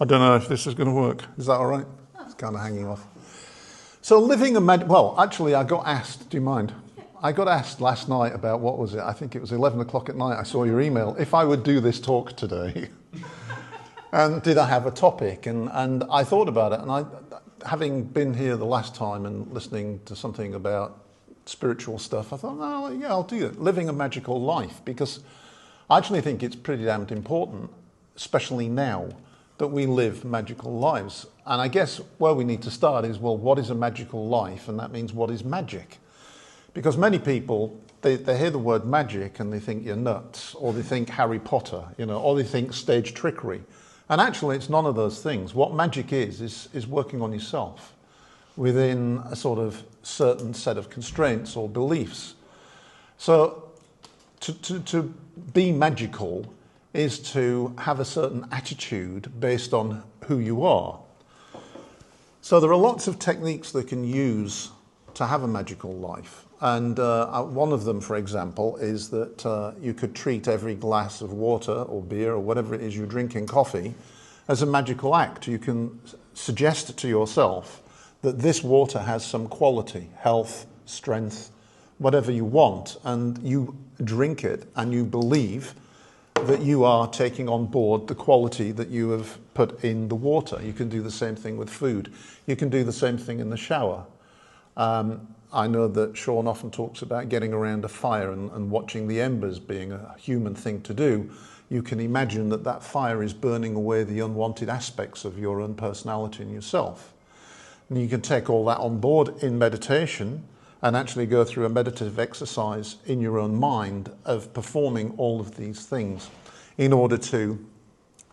I don't know if this is going to work. Is that all right? It's kind of hanging off. So living a well, actually, I got asked, do you mind? I got asked last night about, what was it? I think it was 11 o'clock at night. I saw your email. If I would do this talk today, and did I have a topic? And I thought about it. And having been here the last time and listening to something about spiritual stuff, I thought, oh, yeah, I'll do it. Living a magical life, because I actually think it's pretty damned important, especially now, that we live magical lives. And I guess where we need to start is, well, what is a magical life? And that means, what is magic? Because many people, they hear the word magic and they think you're nuts, or they think Harry Potter, or they think stage trickery. And actually, it's none of those things. What magic is working on yourself within a sort of certain set of constraints or beliefs. So to be magical is to have a certain attitude based on who you are. So there are lots of techniques they can use to have a magical life. And one of them, for example, is that you could treat every glass of water or beer or whatever it is you drink in coffee as a magical act. You can suggest to yourself that this water has some quality, health, strength, whatever you want, and you drink it and you believe that you are taking on board the quality that you have put in the water. You can do the same thing with food. You can do the same thing in the shower. I know that Sean often talks about getting around a fire and watching the embers being a human thing to do. You can imagine that that fire is burning away the unwanted aspects of your own personality and yourself. And you can take all that on board in meditation and actually go through a meditative exercise in your own mind of performing all of these things in order to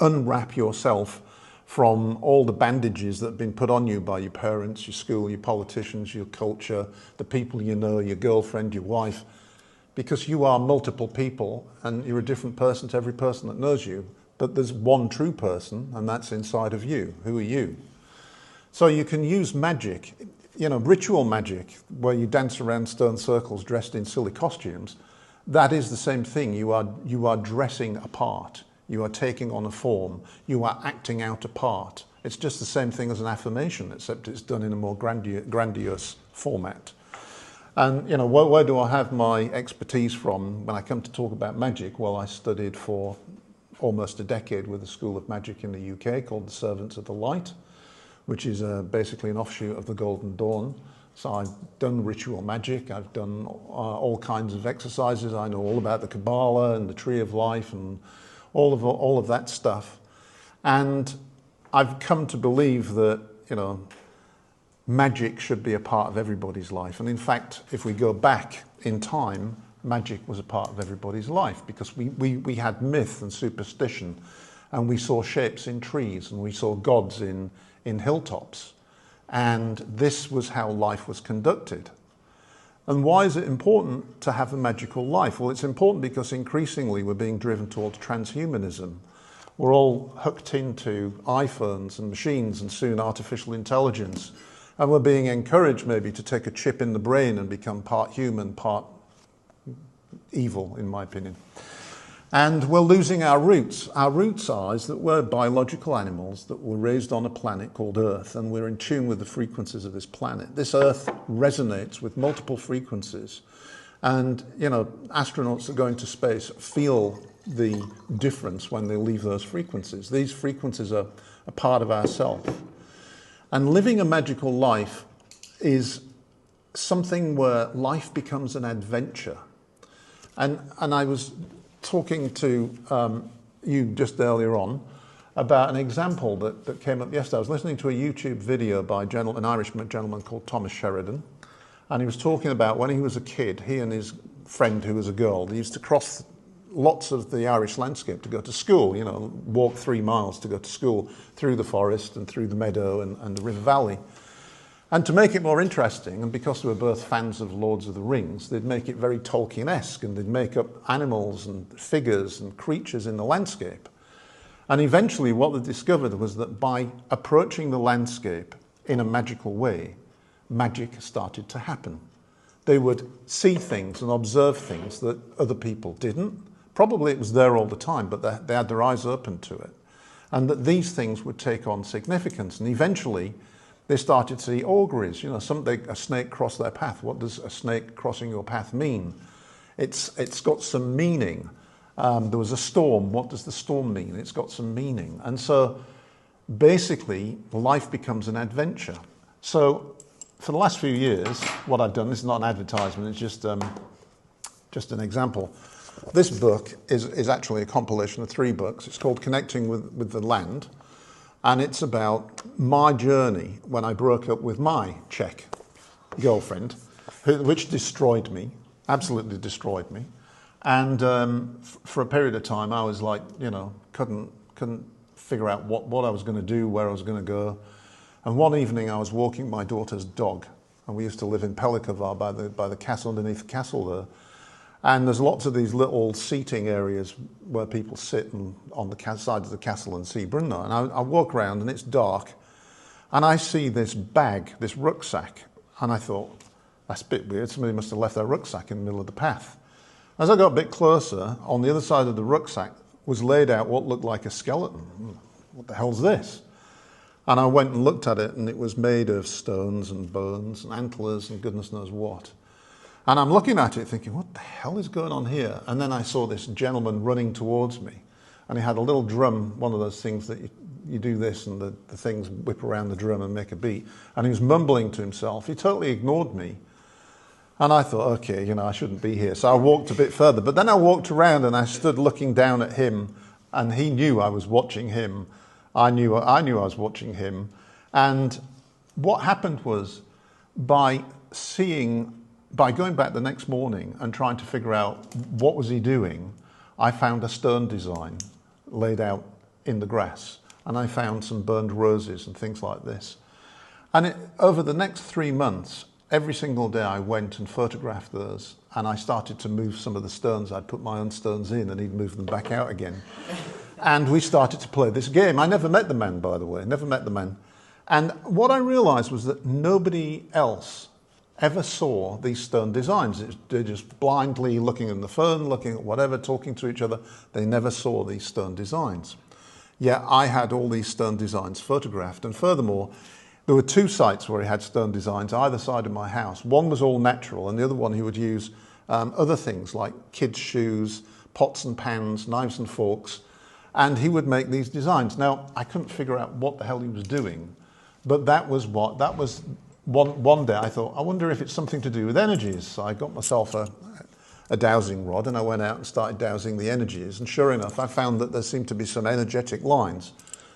unwrap yourself from all the bandages that have been put on you by your parents, your school, your politicians, your culture, the people you know, your girlfriend, your wife, because you are multiple people and you're a different person to every person that knows you, but there's one true person and that's inside of you. Who are you? So you can use magic, ritual magic, where you dance around stone circles dressed in silly costumes. That is the same thing. You are dressing a part. You are taking on a form. You are acting out a part. It's just the same thing as an affirmation, except it's done in a more grandiose format. And, where do I have my expertise from when I come to talk about magic? Well, I studied for almost a decade with a school of magic in the UK called the Servants of the Light, which is basically an offshoot of the Golden Dawn. So I've done ritual magic, I've done all kinds of exercises, I know all about the Kabbalah and the Tree of Life and all of that stuff. And I've come to believe that, magic should be a part of everybody's life. And in fact, if we go back in time, magic was a part of everybody's life because we had myth and superstition, and we saw shapes in trees and we saw gods in hilltops. And this was how life was conducted. And why is it important to have a magical life? Well, it's important because increasingly we're being driven towards transhumanism. We're all hooked into iPhones and machines and soon artificial intelligence. And we're being encouraged maybe to take a chip in the brain and become part human, part evil, in my opinion. And we're losing our roots. Our roots are is that we're biological animals that were raised on a planet called Earth, and we're in tune with the frequencies of this planet. This Earth resonates with multiple frequencies. And, astronauts that go into space feel the difference when they leave those frequencies. These frequencies are a part of ourself. And living a magical life is something where life becomes an adventure. And I was talking to you just earlier on about an example that came up yesterday. I was listening to a YouTube video by an Irish gentleman called Thomas Sheridan, and he was talking about when he was a kid, he and his friend who was a girl, they used to cross lots of the Irish landscape to go to school, walk 3 miles to go to school through the forest and through the meadow and the river valley. And to make it more interesting, and because they were both fans of Lords of the Rings, they'd make it very Tolkien-esque, and they'd make up animals and figures and creatures in the landscape. And eventually what they discovered was that by approaching the landscape in a magical way, magic started to happen. They would see things and observe things that other people didn't. Probably it was there all the time, but they had their eyes open to it. and that these things would take on significance. And eventually, they started to see auguries. You know, a snake crossed their path. What does a snake crossing your path mean? It's got some meaning. There was a storm. What does the storm mean? It's got some meaning. And so, basically, life becomes an adventure. So, for the last few years, what I've done, this is not an advertisement, it's just an example. This book is actually a compilation of 3 books. It's called Connecting with the Land, and it's about my journey when I broke up with my Czech girlfriend, which destroyed me, absolutely destroyed me. And for a period of time, I was like, you know, couldn't figure out what I was going to do, where I was going to go. And one evening, I was walking my daughter's dog, and we used to live in Pelikova by the castle, underneath the castle there. And there's lots of these little seating areas where people sit on the side of the castle and see Brno. And I walk around and it's dark, and I see this bag, this rucksack, and I thought, that's a bit weird. Somebody must have left their rucksack in the middle of the path. As I got a bit closer, on the other side of the rucksack was laid out what looked like a skeleton. What the hell's this? And I went and looked at it, and it was made of stones and bones and antlers and goodness knows what. And I'm looking at it thinking, what the hell is going on here? And then I saw this gentleman running towards me, and he had a little drum, one of those things that you do this and the things whip around the drum and make a beat. And he was mumbling to himself. He totally ignored me. And I thought, okay, you know, I shouldn't be here. So I walked a bit further. But then I walked around and I stood looking down at him, and he knew I was watching him. I knew I was watching him. And what happened was, by going back the next morning and trying to figure out what was he doing, I found a stone design laid out in the grass, and I found some burned roses and things like this. And over the next 3 months, every single day I went and photographed those, and I started to move some of the stones. I'd put my own stones in and he'd move them back out again. And we started to play this game. I never met the man, by the way, never met the man. And what I realized was that nobody else ever saw these stone designs. They're just blindly looking at the phone, looking at whatever, talking to each other. They never saw these stone designs. Yet I had all these stone designs photographed. And furthermore, there were 2 sites where he had stone designs either side of my house. One was all natural, and the other one he would use other things like kids' shoes, pots and pans, knives and forks, and he would make these designs. Now, I couldn't figure out what the hell he was doing, but that was one day I thought, I wonder if it's something to do with energies. So I got myself a dowsing rod, and I went out and started dowsing the energies, and sure enough, I found that there seemed to be some energetic lines.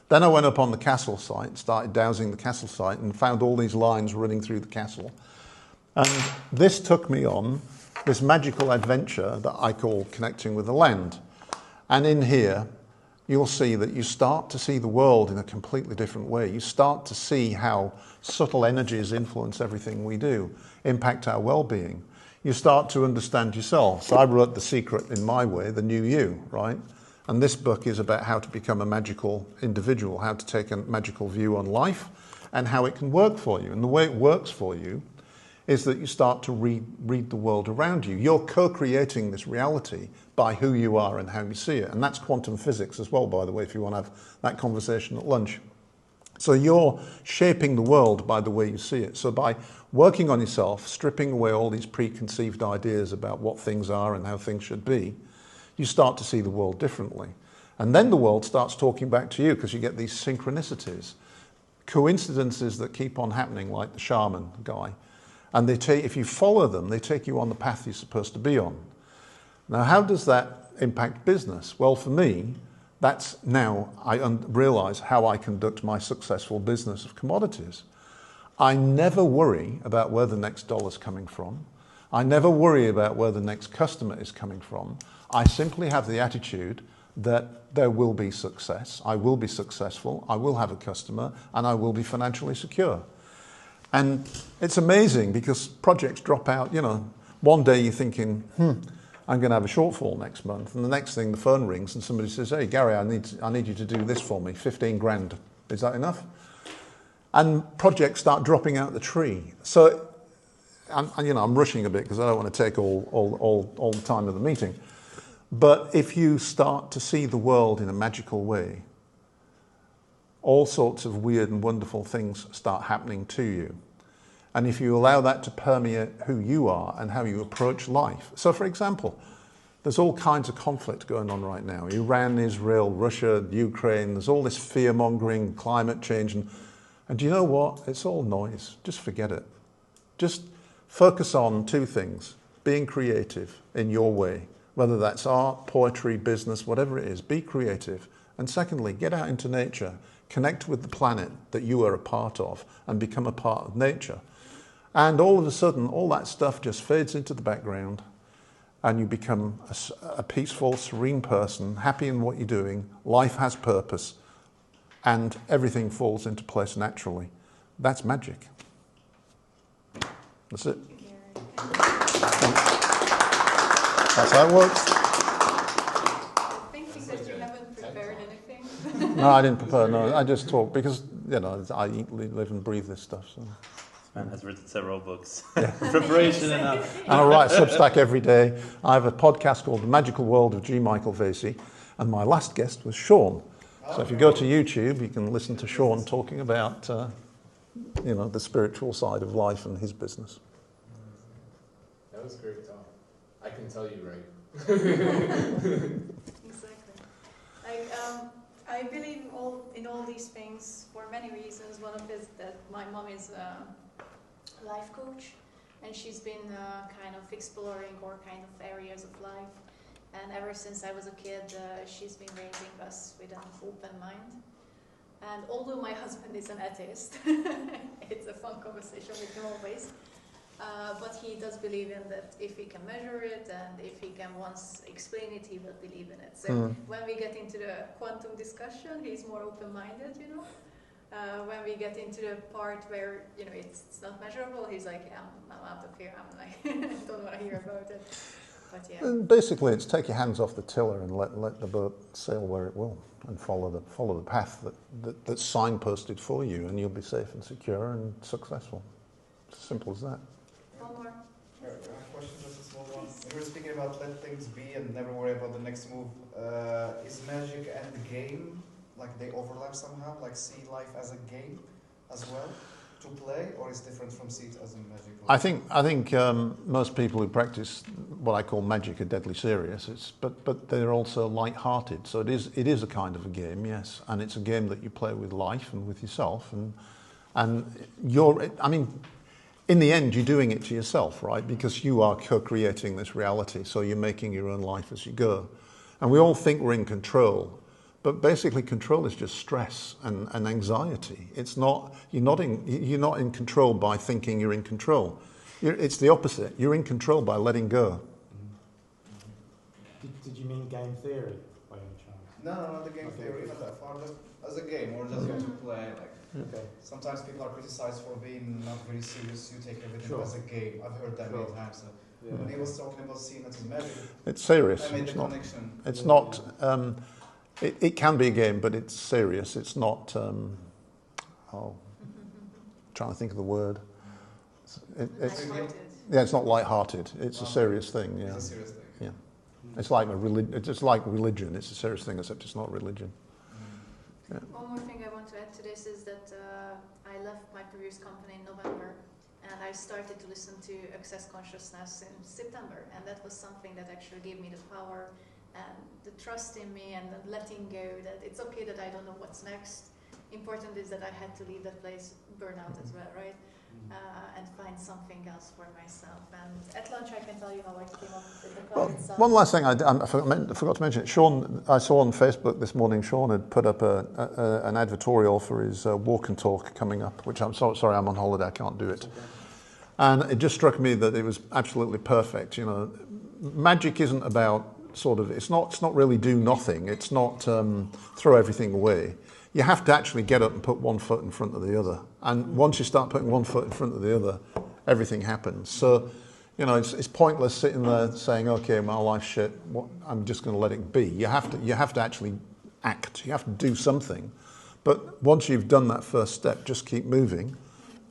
Then I went up on the castle site, started dowsing the castle site, and found all these lines running through the castle. And this took me on this magical adventure that I call Connecting with the Land. And in here, you'll see that you start to see the world in a completely different way. You start to see how subtle energies influence everything we do, impact our well-being. You start to understand yourself. So I wrote The Secret in my way, the new you, right? And this book is about how to become a magical individual, how to take a magical view on life, and how it can work for you. And the way it works for you is that you start to read the world around you. You're co-creating this reality by who you are and how you see it. And that's quantum physics as well, by the way, if you want to have that conversation at lunch. So you're shaping the world by the way you see it. So by working on yourself, stripping away all these preconceived ideas about what things are and how things should be, you start to see the world differently. And then the world starts talking back to you because you get these synchronicities, coincidences that keep on happening, like the shaman guy. And if you follow them, they take you on the path you're supposed to be on. Now, how does that impact business? Well, for me, that's now I realize how I conduct my successful business of commodities. I never worry about where the next dollar's coming from. I never worry about where the next customer is coming from. I simply have the attitude that there will be success. I will be successful. I will have a customer, and I will be financially secure. And it's amazing because projects drop out. You know, one day you're thinking, I'm going to have a shortfall next month, and the next thing the phone rings and somebody says, hey Gary, I need you to do this for me, 15 grand. Is that enough? And projects start dropping out the tree. So, I'm rushing a bit because I don't want to take all the time of the meeting. But if you start to see the world in a magical way, all sorts of weird and wonderful things start happening to you. And if you allow that to permeate who you are and how you approach life. So for example, there's all kinds of conflict going on right now. Iran, Israel, Russia, Ukraine, there's all this fear-mongering, climate change. And do you know what? It's all noise. Just forget it. Just focus on two things. Being creative in your way, whether that's art, poetry, business, whatever it is, be creative. And secondly, get out into nature, connect with the planet that you are a part of and become a part of nature. And all of a sudden, all that stuff just fades into the background and you become a peaceful, serene person, happy in what you're doing, life has purpose, and everything falls into place naturally. That's magic. That's it. That's how it works. Thinking that you haven't prepared anything. No, I didn't prepare, no. I just talk because, you know, I eat, live and breathe this stuff. So. Man has written several books. Yeah. Preparation enough. And I write a Substack every day. I have a podcast called The Magical World of G. Michael Vasey, and my last guest was Sean. So if you go to YouTube, you can listen to Sean talking about, you know, the spiritual side of life and his business. That was great talk. I can tell you right. Exactly. Like, I believe in all these things for many reasons. One of it is that my mom is a life coach, and she's been kind of exploring all kind of areas of life. And ever since I was a kid, she's been raising us with an open mind. And although my husband is an atheist, it's a fun conversation with him always. But he does believe in that if he can measure it and if he can once explain it, he will believe in it. So when we get into the quantum discussion, he's more open-minded, you know. When we get into the part where, you know, it's not measurable, he's like, yeah, I'm out of here. I'm like, don't want to hear about it. But yeah. And basically, it's take your hands off the tiller and let the boat sail where it will, and follow the path that's signposted for you, and you'll be safe and secure and successful. It's as simple as that. One more. Sure. Question, just a small one. You were speaking about let things be and never worry about the next move. Is magic and the game, like they overlap somehow? Like see life as a game as well to play, or is different from see it as a magic? I think most people who practice what I call magic are deadly serious. But they're also light-hearted. So it is a kind of a game, yes, and it's a game that you play with life and with yourself, and I mean, in the end, you're doing it to yourself, right? Because you are co-creating this reality, so you're making your own life as you go. And we all think we're in control, but basically control is just stress and anxiety. It's not, you're not in control by thinking you're in control. It's the opposite. You're in control by letting go. Did you mean game theory by any chance? No, not the game theory, not that far. Just as a game, or just to play. Like sometimes people are criticized for being not very serious. You take everything as a game. I've heard that many times. So when he was talking about seeing it as magic, it's serious. I made it's the not, connection. It's not. It can be a game, but it's serious. It's not. Trying to think of the word. It's not light-hearted. It's a serious thing. Yeah. It's a serious thing. Yeah. It's like it's like religion. It's a serious thing, except it's not religion. Yeah. One more thing I want to add to this is that I left my previous company in November, and I started to listen to Access Consciousness in September, and that was something that actually gave me the power and the trust in me and the letting go that it's okay that I don't know what's next. Important is that I had to leave that place, burnout as well, right? And find something else for myself. And at lunch I can tell you how I came up with the club itself. One last thing I forgot to mention. Sean, I saw on Facebook this morning, Sean had put up an advertorial for his walk and talk coming up, which I'm sorry, I'm on holiday, I can't do it. And it just struck me that it was absolutely perfect. You know, magic isn't about it's not really do nothing. It's not throw everything away. You have to actually get up and put one foot in front of the other. And once you start putting one foot in front of the other, everything happens. So, you know, it's pointless sitting there saying, okay, my life's shit, I'm just going to let it be. You have to actually act. You have to do something. But once you've done that first step, just keep moving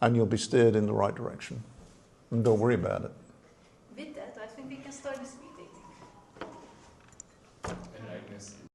and you'll be steered in the right direction. And don't worry about it. With that, I think we can start this meeting.